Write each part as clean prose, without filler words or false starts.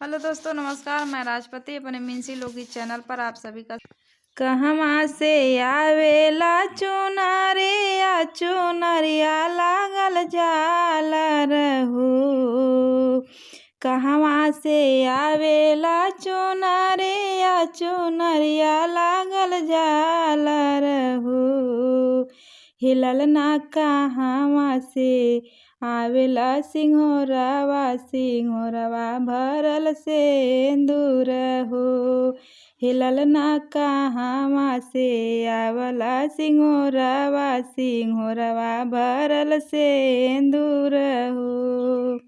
Hello दोस्तों, नमस्कार। मैं राजपति अपने मिंसी लोगी चैनल पर आप सभी का कहवा से आवेला चुनरिया चुनरिया लागल जाला रहू। कहवा से आवेला चुनरिया चुनरिया लागल जाला रहू। हिलल ना कहवा से आवेला सिंघोरवा सिंघोरवा भरल सेंदूर हो। हिलल ना कहवा से आवेला सिंघोरवा सिंघोरवा भरल सेंदूर हो।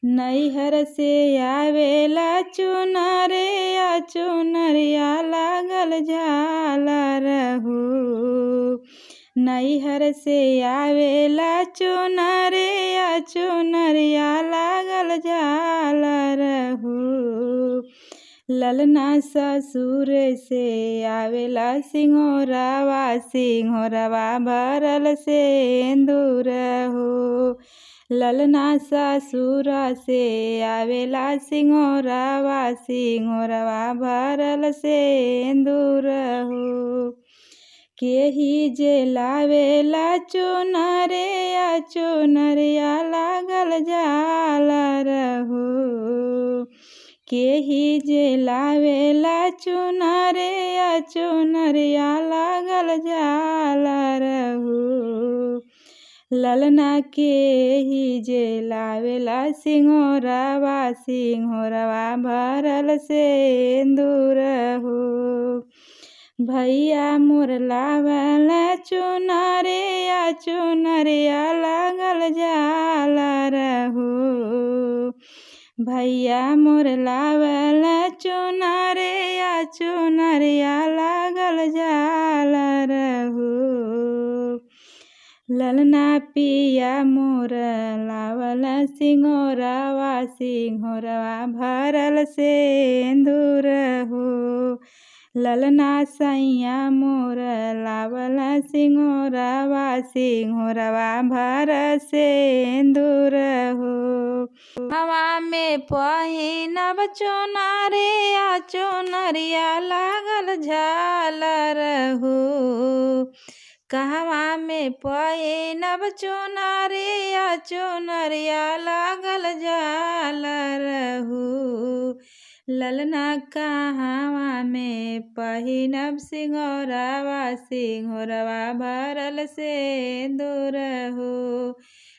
नैहर से आवेला चुनरिया चुनरिया लागल झालर हो। नैहर से आवेला चुनरिया चुनरिया लागल झालर हो। ललना ससुर से आवेला सिंघोरवा सिंघोरवा भरल सेंदूर हो। ललना ससुर से आवेला सिंघोरवा सिंघोरवा भरल सेंदूर हो। केही जे लावेला चुनरिया चुनरिया लागल झालर हो। केही जे लावेला चुनरिया चुनरिया लागल झालर हो। ललना केही जे लावेला सिंघोरवा सिंघोरवा भरल सेंदूर हो। भैया मोर लावेला चुनरिया चुनरिया लागल झालर हो। भैया मोर लावेला चुनरिया चुनरिया लागल झालर हो। ललना पिया मोर लावेला सिंघोरवा सिंघोरवा भरल सेंदूर हो। ललना सैया मोर लावेला सिंघोरवा सिंघोरवा भरल सेंदूर हो। हवा में पहिनब चुनरिया चुनरिया लागल झालर हो। कहवा में पहिनब चुनरिया चुनरिया लागल झालर हो। ललना कहवा में पहिनब सिंघोरवा सिंघोरवा भरल सेंदूर हो।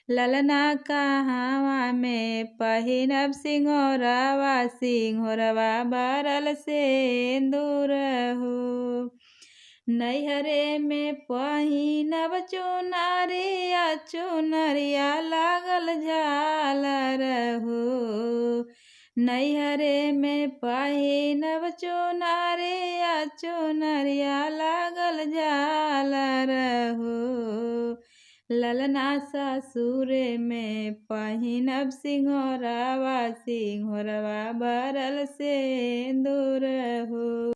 ललना कहवा में पहिनब सिंघोरवा सिंघोरवा भरल सेंदूर हो। नैहरे में पहिनब चुनरिया चुनरिया लागल झालर हो। नैहरे में पहिनब चुनरिया चुनरिया लागल झालर हो। ललना ससुर में पहिनब सिंघोरवा सिंघोरवा भरल सेंदूर हो।